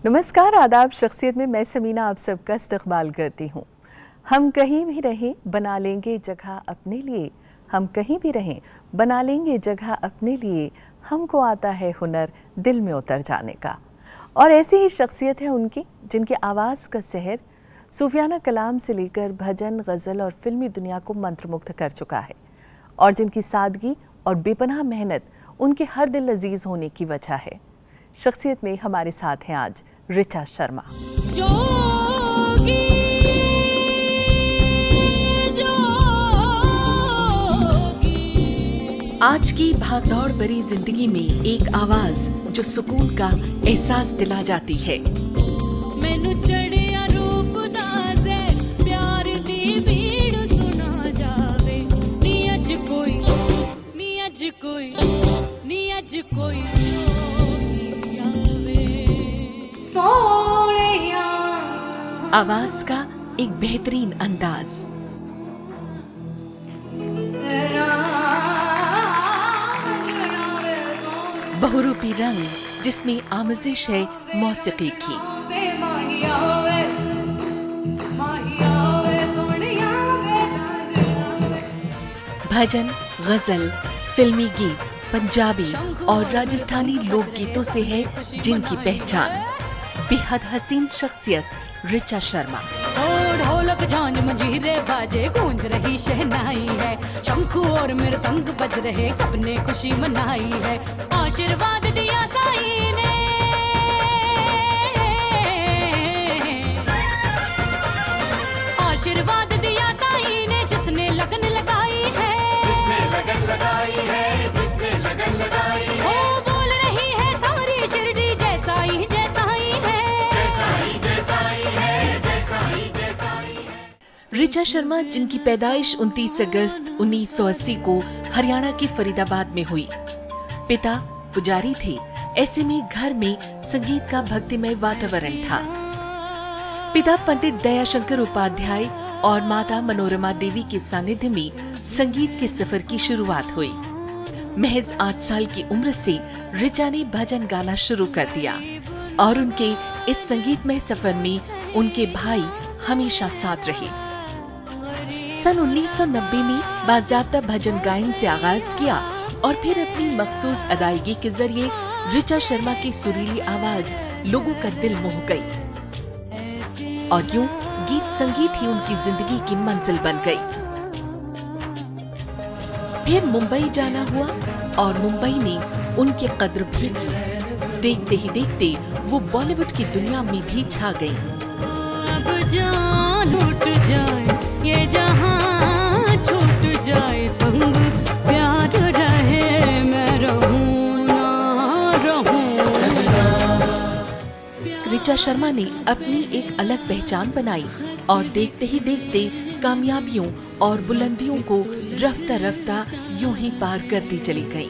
नमस्कार, आदाब। शख्सियत में मैं समीना आप सबका इस्तकबाल करती हूँ। हम कहीं भी रहें बना लेंगे जगह अपने लिए, हम कहीं भी रहें बना लेंगे जगह अपने लिए, हमको आता है हुनर दिल में उतर जाने का। और ऐसी ही शख्सियत है उनकी जिनकी आवाज़ का सहर सूफियाना कलाम से लेकर भजन, गज़ल और फिल्मी दुनिया को मंत्रमुग्ध कर चुका है, और जिनकी सादगी और बेपनाह मेहनत उनके हर दिल अजीज़ होने की वजह है। शख्सियत में हमारे साथ हैं आज ऋचा शर्मा। आज की भागदौड़ भरी जिंदगी में एक आवाज जो सुकून का एहसास दिला जाती है। मैनू चढ़िया रूप दाज़े प्यार दी भीड़ सुना जावे, नी अज कोई नी अज कोई नी अज कोई जोगी आवे सोहणिया। आवाज का एक बेहतरीन अंदाज, बहुरूपी रंग जिसमें आमजिश है मौसीकी की। भजन, गजल, फिल्मी गीत, पंजाबी और राजस्थानी लोकगीतों से है जिनकी पहचान। बेहद हसीन शख्सियत ऋचा शर्मा। ढोलक झांझ मंजीरे बाजे गूंज रही शहनाई है, शंखू और मृदंग बज रहे सबने खुशी मनाई है। आशीर्वाद दिया साईं ने, आशीर्वाद दिया साईं ने, जिसने लगन लगाई है, जिसने लगन लगाई है, जिसने लगन लगाई है। ओ बोल रही है सारी शिरडी जैसा ही जैसा ही है, जैसा ही जैसा ही है, जैसा ही जैसा ही है। ऋचा शर्मा जिनकी पैदाइश 29 अगस्त 1980 को हरियाणा के फरीदाबाद में हुई। पिता पुजारी थे, ऐसे में घर में संगीत का भक्तिमय वातावरण था। पिता पंडित दयाशंकर उपाध्याय और माता मनोरमा देवी के सानिध्य में संगीत के सफर की शुरुआत हुई। महज 8 साल की उम्र से ऋचा ने भजन गाना शुरू कर दिया, और उनके इस संगीतमय सफर में उनके भाई हमेशा साथ रहे। सन 1990 में बाज़ाब्ता भजन गायन से आगाज किया और फिर अपनी मखसूस अदायगी के जरिए ऋचा शर्मा की सुरीली आवाज लोगों का दिल मोह गई, और यूं गीत संगीत ही उनकी जिंदगी की मंजिल बन गई। फिर मुंबई जाना हुआ और मुंबई ने उनकी कद्र भी की। देखते ही देखते वो बॉलीवुड की दुनिया में भी छा गई। अब जान उठ जाए ये जहां छूट जाए, संग प्यार रहे मैं रहूं ना रहूं सजना। ऋचा शर्मा ने अपनी एक अलग पहचान बनाई और देखते ही देखते कामयाबियों और बुलंदियों को रफ्ता रफ्ता यूं ही पार करती चली गई।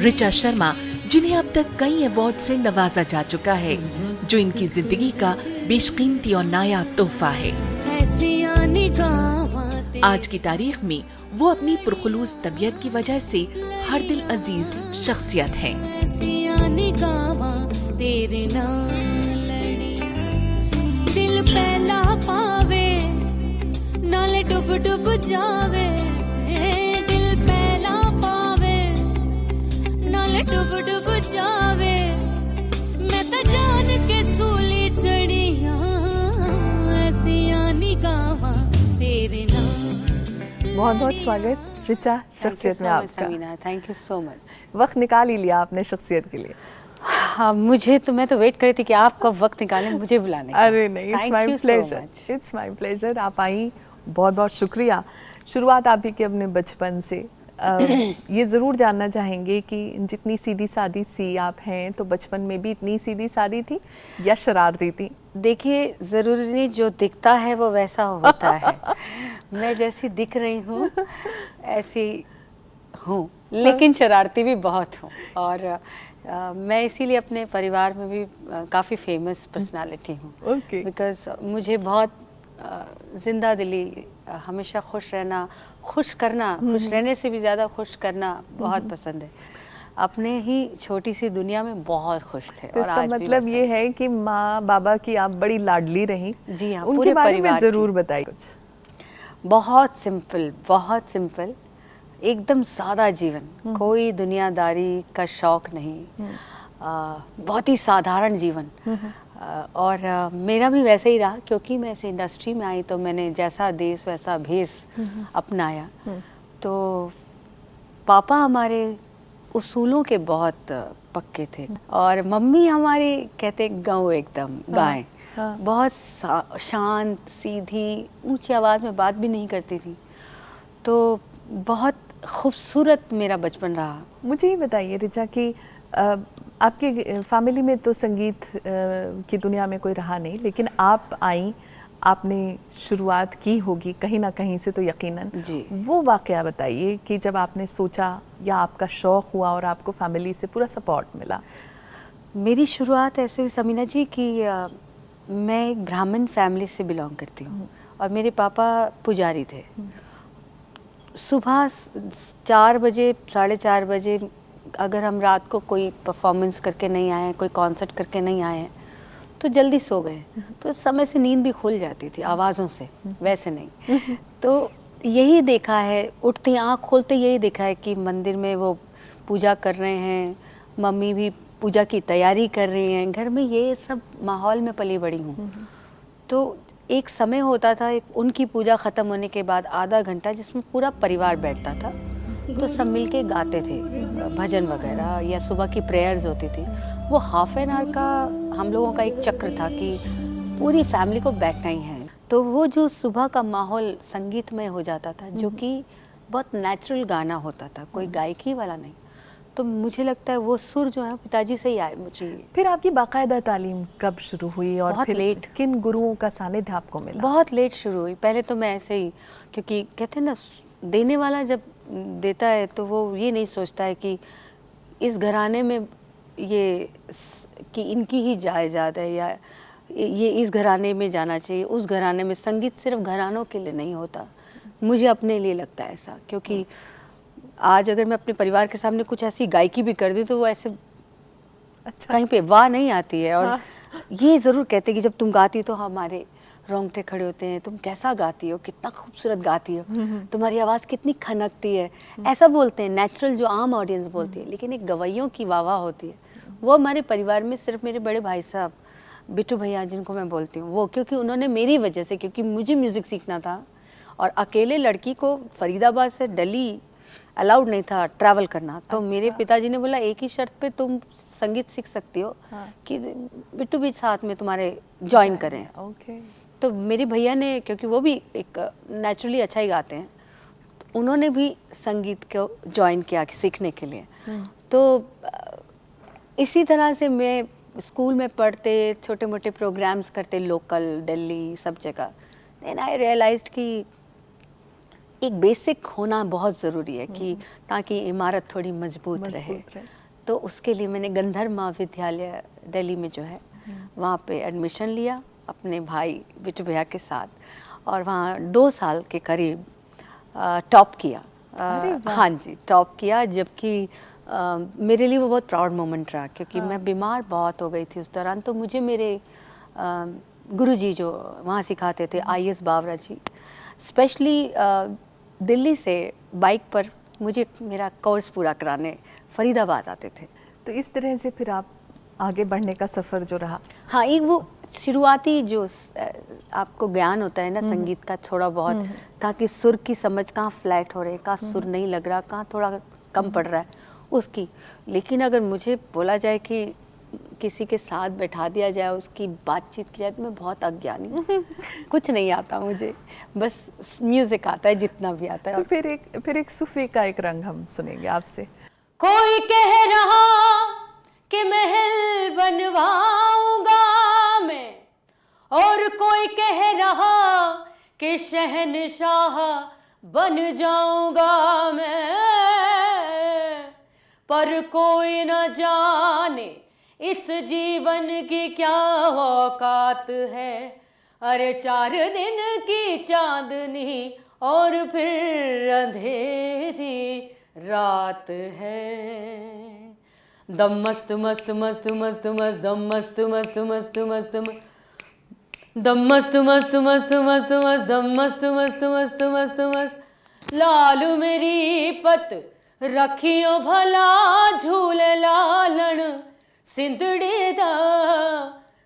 ऋचा शर्मा जिन्हें अब तक कई अवार्ड से नवाजा जा चुका है, जो इनकी जिंदगी का बेशकीमती और नायाब तोहफा है। आज की तारीख में वो अपनी पुरखुलूस तबीयत की वजह से हर दिल अजीज शख्सियत हैं। तेरे दिल पहला पावे नाले डुब डुब जावे, दिल पहला पावे नाले डुब डुब जावे। मैं तो जान के सूली चढ़िया ऐसियां निगाहां तेरे नाम। बहुत बहुत स्वागत ऋचा शख्सियत में आपका। Thank you so much. वक्त निकाल ही लिया आपने शख्सियत के लिए। हाँ, मैं तो वेट कर रही थी कि आप कब वक्त निकालें मुझे बुलाने का। अरे नहीं, it's my pleasure, it's my pleasure. आप आई, बहुत बहुत शुक्रिया। शुरुआत आप ही के अपने बचपन से। ये ज़रूर जानना चाहेंगे कि जितनी सीधी सादी सी आप हैं, तो बचपन में भी इतनी सीधी सादी थी या शरारती थी? देखिए, ज़रूरी नहीं जो दिखता है वो वैसा होता है। मैं जैसी दिख रही हूँ ऐसी हूँ, लेकिन शरारती भी बहुत हूँ। और मैं इसीलिए अपने परिवार में भी काफ़ी फेमस पर्सनालिटी हूँ। ओके। बिकॉज मुझे बहुत जिंदा दिली, हमेशा खुश रहना, खुश करना, खुश रहने से भी ज़्यादा खुश करना बहुत पसंद है। अपने ही छोटी सी दुनिया में बहुत खुश थे। तो और इसका आज भी मतलब वैसे ये है कि माँ बाबा की आप बड़ी लाडली रहीं। जी हाँ, उनके पूरे बारे में परिवार ज़रूर की। बताइए कुछ। बहुत सिंपल, बहुत सिंपल, एकदम सादा जीवन, कोई दुनियादारी का शौक नहीं, बहुत ही साधारण जीवन। और मेरा भी वैसे ही रहा, क्योंकि मैं इस इंडस्ट्री में आई तो मैंने जैसा देश वैसा भेष अपनाया। तो पापा हमारे उसूलों के बहुत पक्के थे, और मम्मी हमारी कहते गौ, एकदम गाय। बहुत शांत, सीधी, ऊंची आवाज़ में बात भी नहीं करती थी। तो बहुत खूबसूरत मेरा बचपन रहा। मुझे ये बताइए ऋचा कि आपके फैमिली में तो संगीत की दुनिया में कोई रहा नहीं, लेकिन आप आई, आपने शुरुआत की होगी कहीं ना कहीं से तो यकीनन। जी। वो वाकया बताइए कि जब आपने सोचा या आपका शौक़ हुआ और आपको फैमिली से पूरा सपोर्ट मिला। मेरी शुरुआत ऐसे हुई समीना जी कि मैं एक ब्राह्मण फैमिली से बिलोंग करती हूँ, और मेरे पापा पुजारी थे। सुबह 4 बजे, 4:30 बजे, अगर हम रात को कोई परफॉर्मेंस करके नहीं आए, कोई कॉन्सर्ट करके नहीं आए हैं, तो जल्दी सो गए। तो समय से नींद भी खुल जाती थी, आवाज़ों से, वैसे नहीं। तो यही देखा है, उठते आँख खोलते यही देखा है कि मंदिर में वो पूजा कर रहे हैं, मम्मी भी पूजा की तैयारी कर रही हैं, घर में ये सब माहौल में पली बड़ी हूँ। तो एक समय होता था, एक उनकी पूजा ख़त्म होने के बाद आधा घंटा जिसमें पूरा परिवार बैठता था, तो सब मिल के गाते थे भजन वगैरह, या सुबह की प्रेयर्स होती थी। वो हाफ एन आवर का हम लोगों का एक चक्र था कि पूरी फैमिली को बैठना ही है। तो वो जो सुबह का माहौल संगीतमय हो जाता था, जो कि बहुत नेचुरल गाना होता था, कोई गायकी वाला नहीं। तो मुझे लगता है वो सुर जो है पिताजी से ही आए मुझे। फिर आपकी बाकायदा तालीम कब शुरू हुई और बहुत फिर लेट। किन गुरुओं का सानिध्य आपको मिला? बहुत लेट शुरू हुई। पहले तो मैं ऐसे ही, क्योंकि कहते हैं ना, देने वाला जब देता है तो वो ये नहीं सोचता है कि इस घराने में ये कि इनकी ही जायदाद है, या ये इस घराने में जाना चाहिए, उस घराने में। संगीत सिर्फ घरानों के लिए नहीं होता, मुझे अपने लिए लगता है ऐसा। क्योंकि आज अगर मैं अपने परिवार के सामने कुछ ऐसी गायकी भी कर दूँ तो वो ऐसे अच्छा। कहीं पे वाह नहीं आती है। और ये ज़रूर कहते कि जब तुम गाती हो तो हमारे रोंगटे खड़े होते हैं, तुम कैसा गाती हो, कितना खूबसूरत गाती हो, तुम्हारी आवाज़ कितनी खनकती है, ऐसा बोलते हैं, नेचुरल जो आम ऑडियंस बोलती है। लेकिन एक गवैयों की वाह वाह होती है, वो हमारे परिवार में सिर्फ मेरे बड़े भाई साहब बिट्टू भैया, जिनको मैं बोलती हूँ, वो, क्योंकि उन्होंने मेरी वजह से, क्योंकि मुझे म्यूज़िक सीखना था और अकेले लड़की को फरीदाबाद से दिल्ली अलाउड नहीं था ट्रैवल करना। तो मेरे पिताजी ने बोला एक ही शर्त पे तुम संगीत सीख सकती हो, कि बिट्टू भी साथ में तुम्हारे ज्वाइन करें। ओके। तो मेरे भैया ने, क्योंकि वो भी एक नेचुरली अच्छा ही गाते हैं, तो उन्होंने भी संगीत को ज्वाइन किया सीखने के लिए। तो इसी तरह से मैं स्कूल में पढ़ते, छोटे मोटे प्रोग्राम्स करते, लोकल, दिल्ली, सब जगह। देन आई रियलाइज्ड कि एक बेसिक होना बहुत ज़रूरी है, कि ताकि इमारत थोड़ी मजबूत रहे। तो उसके लिए मैंने गंधर्व महाविद्यालय दिल्ली में जो है, वहाँ पे एडमिशन लिया अपने भाई बिट्टू भैया के साथ, और वहाँ 2 साल के करीब टॉप किया। हाँ जी, टॉप किया। जबकि मेरे लिए वो बहुत प्राउड मोमेंट रहा, क्योंकि मैं बीमार बहुत हो गई थी उस दौरान। तो मुझे मेरे गुरुजी जो वहाँ सिखाते थे, IS Bawra ji, specially Delhi से बाइक पर मुझे मेरा कोर्स पूरा कराने फरीदाबाद आते थे। तो इस तरह से फिर आप आगे बढ़ने का सफ़र जो रहा। हाँ, एक वो शुरुआती जो आपको ज्ञान होता है ना संगीत का, थोड़ा बहुत, ताकि सुर की समझ कहाँ फ्लैट हो रहे, कहाँ सुर नहीं लग रहा, कहाँ थोड़ा कम पड़ रहा है, उसकी। लेकिन अगर मुझे बोला जाए कि किसी के साथ बैठा दिया जाए, उसकी बातचीत की जाए, तो मैं बहुत अज्ञानी हूँ। कुछ नहीं आता मुझे, बस म्यूज़िक आता है जितना भी आता है। तो फिर एक सूफी का एक रंग हम सुनेंगे आपसे। कोई कह रहा कि महल बनवाऊंगा मैं, और कोई कह रहा कि शहंशाह बन जाऊंगा मैं। पर कोई न जाने इस जीवन की क्या औकात है। अरे 4 दिन की चांदनी और फिर अंधेरी रात है। दम मस्त मस्त मस्त मस्त मस्त दम मस्त मस्त मस्त मस्त दम मस्त मस्त मस्त मस्त मस्त दम मस्त मस्त मस्त मस्त मस्त लालू मेरी पत रखियो भला झूले लालण सिंधड़ी दा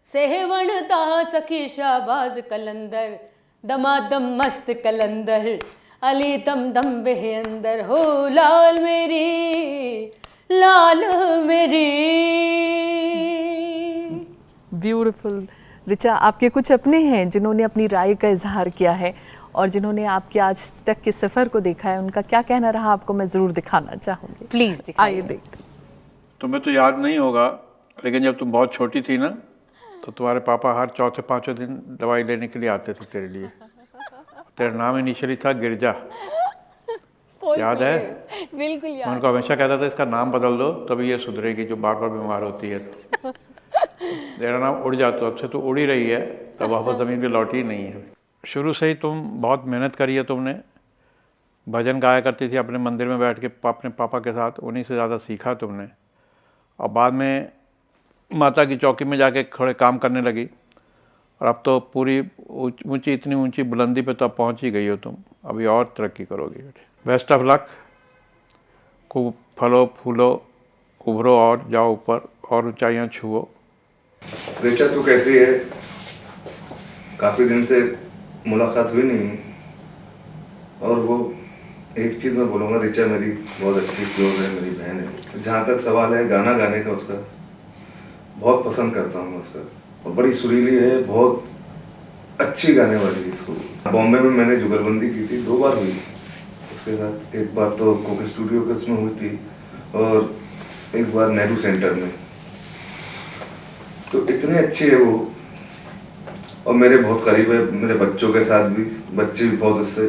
सेवण दा सखी शाबाज कलंदर दमादम मस्त कलंदर अली तम दम बेह अंदर हो लाल मेरी। ब्यूटीफुल। ऋचा, आपके कुछ अपने हैं जिन्होंने अपनी राय का इजहार किया है और जिन्होंने आपके आज तक के सफ़र को देखा है, उनका क्या कहना रहा आपको मैं ज़रूर दिखाना चाहूँगी। प्लीज़ आइए देखते। तुम्हें तो याद नहीं होगा, लेकिन जब तुम बहुत छोटी थी ना, तो तुम्हारे पापा हर चौथे पाँचवें दिन दवाई लेने के लिए आते थे तेरे लिए। तेरा नाम इनिशियली था गिरजा, याद है? बिल्कुल याद। मैं उनको हमेशा कहता था इसका नाम बदल दो तभी ये सुधरेगी, जो बार बार बीमार होती है। तेरा नाम उड़ जाता, अब से तो उड़ ही रही है, तब वापस ज़मीन पे लौटी ही नहीं है। शुरू से ही तुम बहुत मेहनत करी है तुमने। भजन गाया करती थी अपने मंदिर में बैठ के अपने पापा के साथ, उन्हीं से ज़्यादा सीखा तुमने। और बाद में माता की चौकी में जाके थोड़े काम करने लगी, और अब तो पूरी ऊंची, इतनी ऊंची बुलंदी पे तो अब पहुंच ही गई हो तुम। अभी और तरक्की करोगी बेटे। Best of luck. खूब फलो फूलो, उभरो और जाओ ऊपर और ऊंचाइयां छुओ। ऋचा, तू कैसी है? काफ़ी दिन से मुलाकात हुई नहीं। और वो एक चीज़ मैं बोलूँगा, ऋचा मेरी बहुत अच्छी क्लोज है, मेरी बहन है। जहाँ तक सवाल है गाना गाने का, उसका बहुत पसंद करता हूँ मैं उसका, और बड़ी सुरीली है, बहुत अच्छी गाने वाली है। इसको बॉम्बे में मैंने जुगलबंदी की थी, 2 बार हुई उसके साथ। एक बार तो कोक स्टूडियो के उसमें हुई थी, और एक बार नेहरू सेंटर में। तो इतनी अच्छी है वो, और मेरे बहुत करीब है। मेरे बच्चों के साथ भी, बच्चे भी बहुत उससे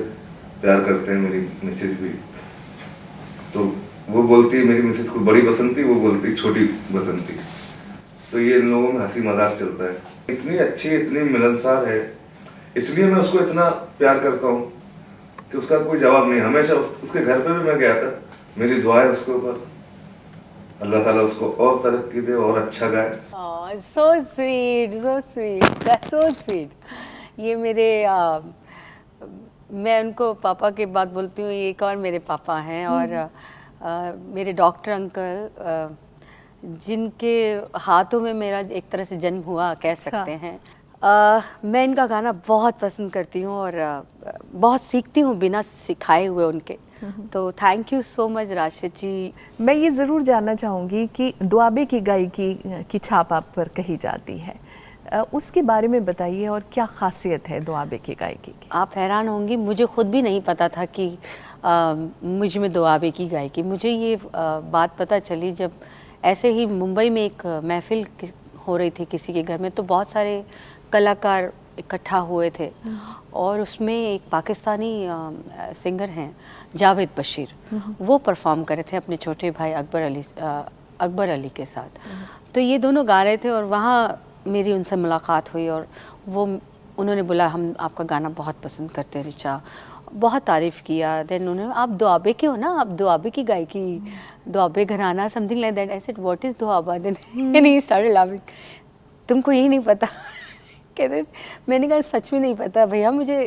प्यार करते हैं, मेरी मिसेज भी। तो वो बोलती है, मेरी मिसेज को बड़ी बसंती, वो बोलती है छोटी बसंती। तो ये इन लोगों में हंसी मजाक चलता है। इतनी अच्छी, इतनी मिलनसार है, इसलिए मैं उसको इतना प्यार करता हूँ कि उसका कोई जवाब नहीं। हमेशा उसके घर पे भी मैं गया था, मेरी दुआ है उसके ऊपर, अल्लाह ताला उसको और तरक्की दे और अच्छा गाए। So sweet, so sweet, that's so sweet. ये मेरे मैं उनको पापा के बाद बोलती हूँ, एक और मेरे पापा हैं, और मेरे डॉक्टर अंकल, जिनके हाथों में मेरा एक तरह से जन्म हुआ कह सकते हैं। मैं इनका गाना बहुत पसंद करती हूँ और बहुत सीखती हूँ बिना सिखाए हुए उनके। तो thank you so much Rashid ji. मैं ये ज़रूर जानना चाहूँगी कि दुआबे की गायकी की छाप आप पर कही जाती है, उसके बारे में बताइए, और क्या खासियत है दुआबे की गायकी की? आप हैरान होंगी, मुझे खुद भी नहीं पता था कि मुझ में दुआबे की गायकी। मुझे ये बात पता चली जब ऐसे ही मुंबई में एक महफिल हो रही थी किसी के घर में, तो बहुत सारे कलाकार इकट्ठा हुए थे, और उसमें एक पाकिस्तानी सिंगर हैं जावेद बशीर, वो परफॉर्म कर रहे थे अपने छोटे भाई अकबर अली के साथ। तो ये दोनों गा रहे थे, और वहाँ मेरी उनसे मुलाकात हुई, और वो उन्होंने बोला हम आपका गाना बहुत पसंद करते हैं ऋचा, बहुत तारीफ़ किया। देन उन्होंने, आप दुआबे के हो ना, आप दुआबे की गायकी, दुआबे घराना, something like that. I said what is Doaba? Then he started laughing. तुमको यही नहीं पता? कहते, मैंने कहा सच में नहीं पता भैया मुझे।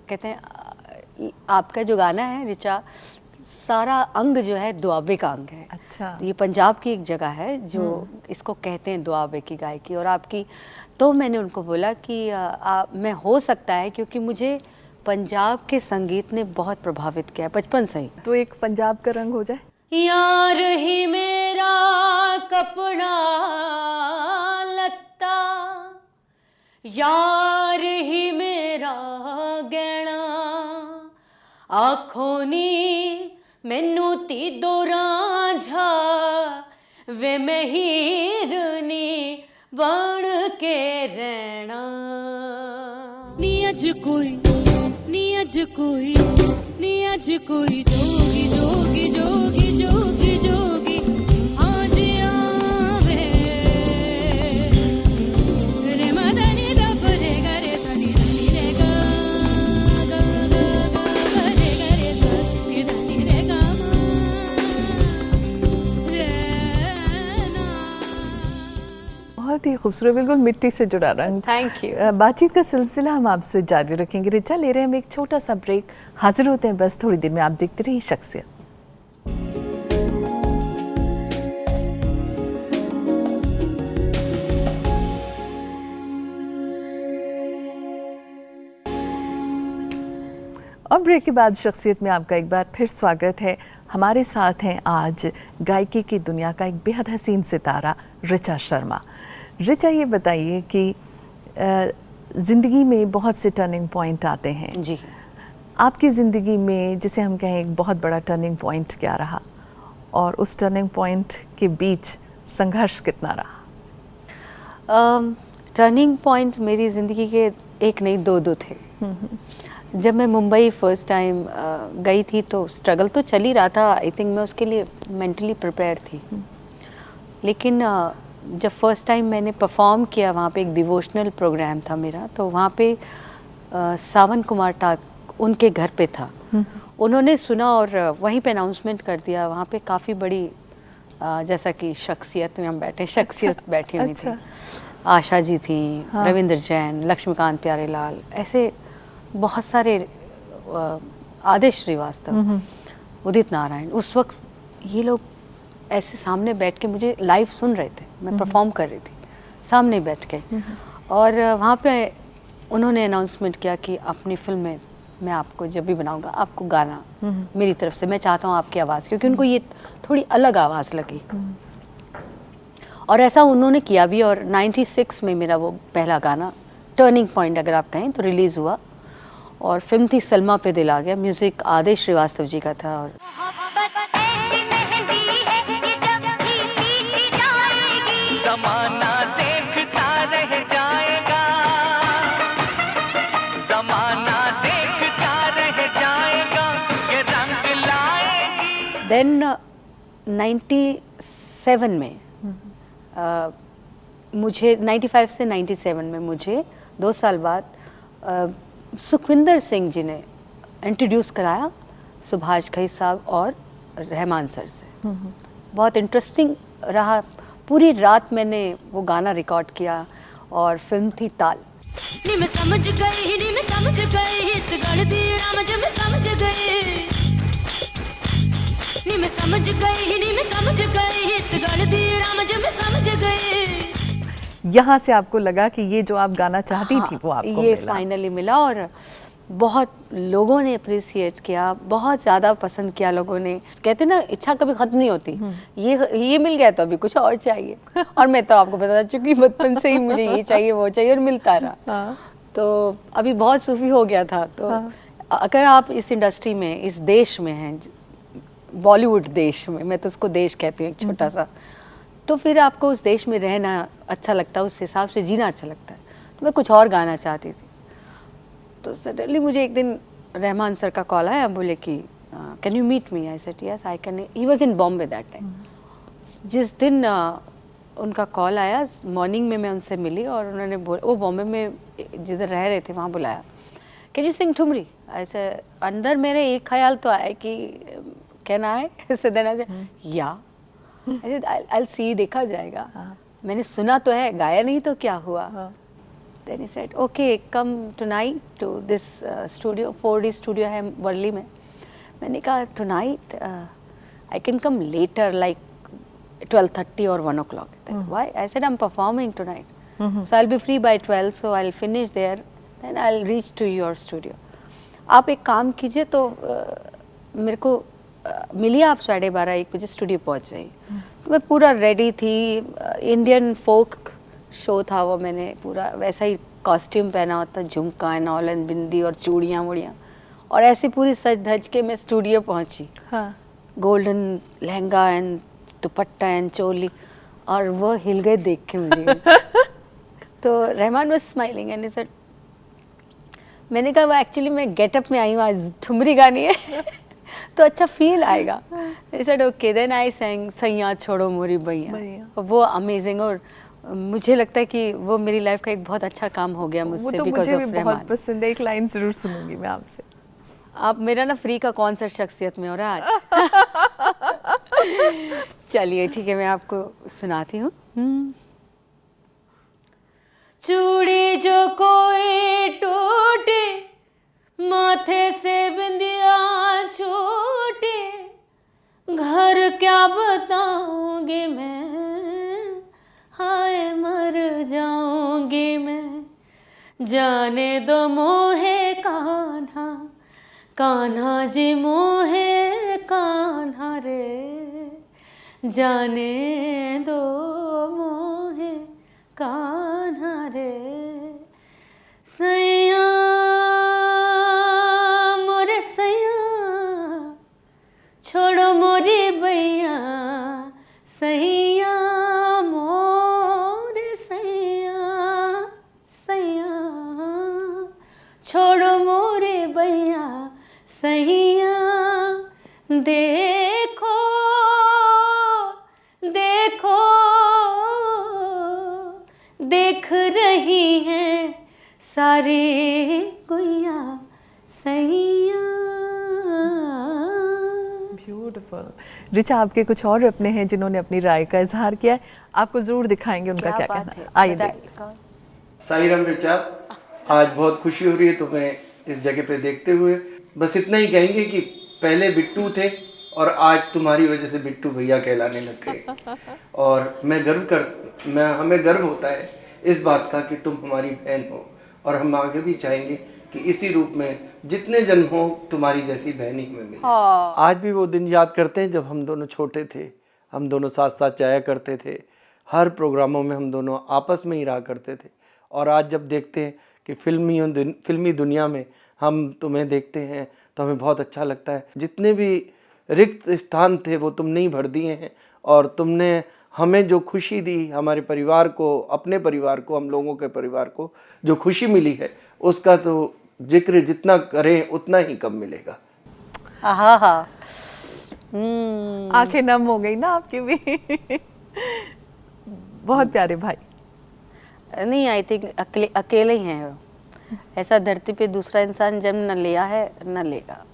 कहते हैं आपका जो गाना है ऋचा, सारा अंग जो है दुआबे का अंग है। अच्छा। तो ये पंजाब की एक जगह है जो इसको कहते हैं दुआबे की गायकी, और आपकी। तो मैंने उनको बोला कि मैं हो सकता है, क्योंकि मुझे पंजाब के संगीत ने बहुत प्रभावित किया बचपन से ही। तो एक पंजाब का रंग हो जाए। यार ही मेरा कपड़ा लत्ता, यार ही मेरा गहना, आखो नी मैनू ती दो रांझा, वे मैं हीरनी बन के रहना। नी अज कोई, नी अज कोई, नी अज कोई जोगी जोगी जोगी जोगी जोगी, बहुत ही खूबसूरत, बिल्कुल मिट्टी से जुड़ा रंग। Thank you. बातचीत का सिलसिला हम आपसे जारी रखेंगे। रिचा, ले रहे हैं हम एक छोटा सा ब्रेक, हाजिर होते हैं बस थोड़ी देर में। आप देखते रहिए शख्सियत। और ब्रेक के बाद शख्सियत में आपका एक बार फिर स्वागत है। हमारे साथ हैं आज गायकी की दुनिया का एक बेहद हसीन सितारा रिचा शर्मा। रिचा, ये बताइए कि ज़िंदगी में बहुत से टर्निंग पॉइंट आते हैं जी। आपकी ज़िंदगी में, जिसे हम कहें एक बहुत बड़ा टर्निंग पॉइंट क्या रहा, और उस टर्निंग पॉइंट के बीच संघर्ष कितना रहा? टर्निंग पॉइंट मेरी ज़िंदगी के एक नहीं दो थे। जब मैं मुंबई फर्स्ट टाइम गई थी तो स्ट्रगल तो चल ही रहा था। आई थिंक मैं उसके लिए मेंटली प्रिपेयर थी। लेकिन जब फर्स्ट टाइम मैंने परफॉर्म किया, वहाँ पे एक डिवोशनल प्रोग्राम था मेरा, तो वहाँ पे सावन कुमार टाक उनके घर पे था। उन्होंने सुना और वहीं पे अनाउंसमेंट कर दिया। वहाँ पे काफ़ी बड़ी जैसा कि शख्सियत में हम बैठे, शख्सियत बैठी हुई थी। आशा जी थी, रविंद्र जैन, लक्ष्मीकांत प्यारेलाल, ऐसे बहुत सारे, आदेश श्रीवास्तव, उदित नारायण। उस वक्त ये लोग ऐसे सामने बैठ के मुझे लाइव सुन रहे थे। मैं परफॉर्म कर रही थी सामने बैठ के। और वहाँ पे उन्होंने अनाउंसमेंट किया कि अपनी फिल्म में मैं आपको जब भी बनाऊंगा आपको गाना मेरी तरफ से, मैं चाहता हूँ आपकी आवाज़, क्योंकि उनको ये थोड़ी अलग आवाज़ लगी। और ऐसा उन्होंने किया भी। और 96 में मेरा वो पहला गाना टर्निंग पॉइंट अगर आप कहें तो रिलीज़ हुआ। और फिल्म थी सलमा पे दिल आ गया। म्यूज़िक आदेश श्रीवास्तव जी का था। और ज़माना देखता रह जाएगा, ज़माना देखता रह जाएगा, ये रंग लाएगी। देन 97 में मुझे 95 से 97 में मुझे 2 साल बाद सुखविंदर सिंह जी ने इंट्रोड्यूस कराया सुभाष घई साहब और रहमान सर से। बहुत इंटरेस्टिंग रहा। पूरी रात मैंने वो गाना रिकॉर्ड किया और फिल्म थी ताल। नी मैं समझ गई इस गढ़ दी रामज में समझ गई। नी मैं समझ गई इस गढ़ दी रामज में समझ गई। यहाँ से आपको लगा कि ये जो आप गाना चाहती थी वो आपको ये मिला। फाइनली मिला। और बहुत लोगों ने अप्रिसिएट किया, बहुत ज़्यादा पसंद किया लोगों ने। कहते ना, इच्छा कभी ख़त्म नहीं होती। ये मिल गया तो अभी कुछ और चाहिए। और मैं तो आपको बता चुकी बचपन से ही मुझे ये चाहिए वो चाहिए और मिलता रहा। तो अभी बहुत सूफी हो गया था। तो अगर आप इस इंडस्ट्री में, इस देश में हैं, बॉलीवुड देश में, मैं तो उसको देश कहती हूँ एक छोटा सा, तो फिर आपको उस देश में रहना अच्छा लगता है, उस हिसाब से जीना अच्छा लगता है। तो मैं कुछ और गाना चाहती थी। तो सडनली मुझे एक दिन रहमान सर का कॉल आया, बोले कि can you meet me? I said yes I can. He was in Bombay that time. जिस दिन उनका कॉल आया, मॉर्निंग में मैं उनसे मिली और उन्होंने वो बॉम्बे में जिधर रह रहे थे वहाँ बुलाया, कैन यू सिंग ठुमरी? ऐसे अंदर मेरे एक ख्याल तो आया कि कैन आई से देना या I'll see, देखा जाएगा। मैंने सुना तो है, गाया नहीं तो क्या हुआ। Then he said, okay, come tonight to this studio, 4D studio है वर्ली में। मैंने कहा tonight I can come later like 12:30 or 1 o'clock. Why? I said I'm performing tonight, so I'll be free by 12, so I'll finish there, then I'll reach to your studio. आप एक काम कीजिए, तो मेरे को मिलिए आप 12:30 1 बजे स्टूडियो पहुंच जाइए। तो मैं पूरा रेडी थी। इंडियन फोक शो था वो, मैंने पूरा वैसा ही कॉस्ट्यूम पहना होता, झुमका एंड ऑल एंड बिंदी और चूड़ियाँ वूड़ियाँ, और ऐसी पूरी सज धज के मैं स्टूडियो पहुंची। Golden lehenga and dupatta and choli, और वो हिल गए देख के मुझे। तो Rahman was smiling and he said, मैंने कहा वो एक्चुअली मैं गेटअप में आई हूँ, आज ठुमरी गानी है तो अच्छा फील आएगा। He said okay, then I sang सैया छोड़ो मोरी बैया। वो अमेजिंग। और मुझे लगता है कि वो मेरी लाइफ का एक बहुत अच्छा काम हो गया मुझसे, वो तो because मुझे of भी बहुत रहमान। पसंद है। एक लाइन जरूर सुनूंगी मैं आपसे। आप मेरा ना फ्री का कॉन्सर्ट शख्सियत में हो रहा है आज। चलिए ठीक है, मैं आपको सुनाती हूँ। चूड़ी जो कोई टूटे, माथे से बिंदिया छूटे, घर क्या बताऊंगी मैं, हाय मर जाऊंगी मैं। जाने दो मोहे कान्हा, कान्हा जी मोहे कान्हा रे, जाने दो मोहे कान्हा रे। सैया मोरे सैया, छोड़ो मोरी बैया, सैया मोरे सैया, सैया छोड़ो मोरे बैया, सैया। देखो देखो देख रही है सारी गुइया, सैया। ब्यूटीफुल। रिचा, आपके कुछ और अपने हैं जिन्होंने अपनी राय का इजहार किया है, आपको जरूर दिखाएंगे उनका क्या कहना है। आइए देखिए। साई राम रिचा, आज बहुत खुशी हो रही है तुम्हें इस जगह पे देखते हुए। बस इतना ही कहेंगे कि पहले बिट्टू थे और आज तुम्हारी वजह से बिट्टू भैया कहलाने लग गए। और हमें गर्व होता है इस बात का कि तुम हमारी बहन हो, और हम आगे भी चाहेंगे कि इसी रूप में जितने जन्म हो तुम्हारी जैसी बहन ही हमें मिले। आज भी वो दिन याद करते हैं जब हम दोनों छोटे थे, हम दोनों साथ साथ जाया करते थे, हर प्रोग्रामों में हम दोनों आपस में ही रहा करते थे। और आज जब देखते हैं कि फिल्मी दुनिया में हम तुम्हें देखते हैं तो हमें बहुत अच्छा लगता है। जितने भी रिक्त स्थान थे वो तुमने ही भर दिए हैं, और तुमने हमें जो खुशी दी, हमारे परिवार को, अपने परिवार को, हम लोगों के परिवार को जो खुशी मिली है, उसका तो जिक्र जितना करें उतना ही कम मिलेगा। आंखें नम हो गई ना आपकी भी। बहुत प्यारे भाई। नहीं, आई थिंक अकेले ही हैं वो। ऐसा धरती पे दूसरा इंसान जन्म न लिया है न लेगा,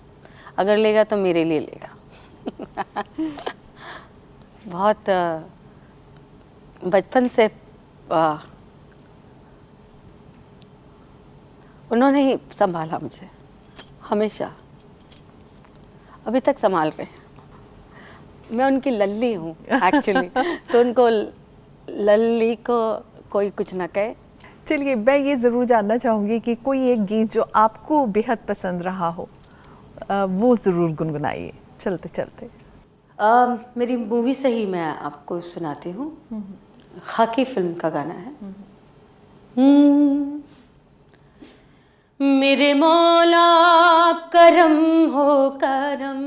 अगर लेगा तो मेरे लिए लेगा। बहुत बचपन से उन्होंने ही संभाला मुझे, हमेशा, अभी तक संभाल रहे हैं। मैं उनकी लल्ली हूँ एक्चुअली, तो उनको लल्ली को कोई कुछ ना कहे। चलिए, मैं ये ज़रूर जानना चाहूँगी कि कोई एक गीत जो आपको बेहद पसंद रहा हो, वो ज़रूर गुनगुनाइए चलते चलते। मेरी मूवी से ही मैं आपको सुनाती हूँ। खाकी फिल्म का गाना है। मेरे मौला करम हो करम,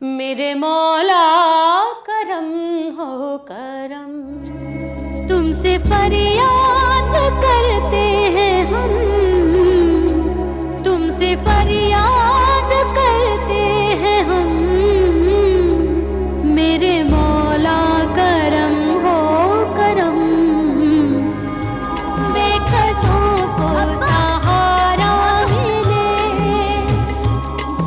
मेरे मौला करम हो करम, तुमसे फरियाद करते हैं हम, तुमसे फरियाद करते हैं हम, मेरे मौला करम हो करम, बेकसों को सहारा मिले,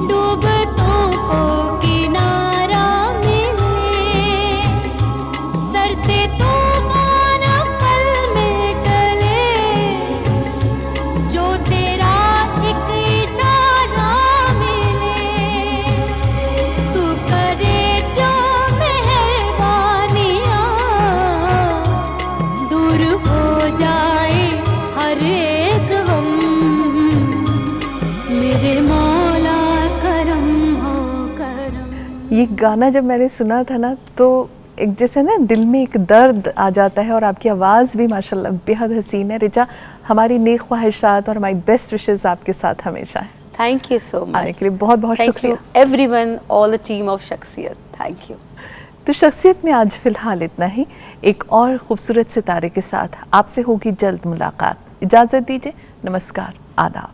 डूबतों को किनारा मिले, सर से तूफान पल में टले, जो तेरा एक इशारा मिले, तू करे जो मेहरबानियाँ, दूर हो जाए हर एक गम, मेरे मौला करम हो करम। ये गाना जब मैंने सुना था ना, तो एक जैसे ना दिल में एक दर्द आ जाता है, और आपकी आवाज़ भी माशाल्लाह बेहद हसीन है। रिचा, हमारी नेक ख्वाहिशात और हमारी बेस्ट विशेज़ आपके साथ हमेशा है। Thank you so much. आने के लिए बहुत बहुत थैंक यू शुक्रिया। Everyone, all the team of शख्सियत, थैंक यू। तो शख्सियत में आज फ़िलहाल इतना ही। एक और ख़ूबसूरत सितारे के साथ आपसे होगी जल्द मुलाकात। इजाज़त दीजिए, नमस्कार, आदाब।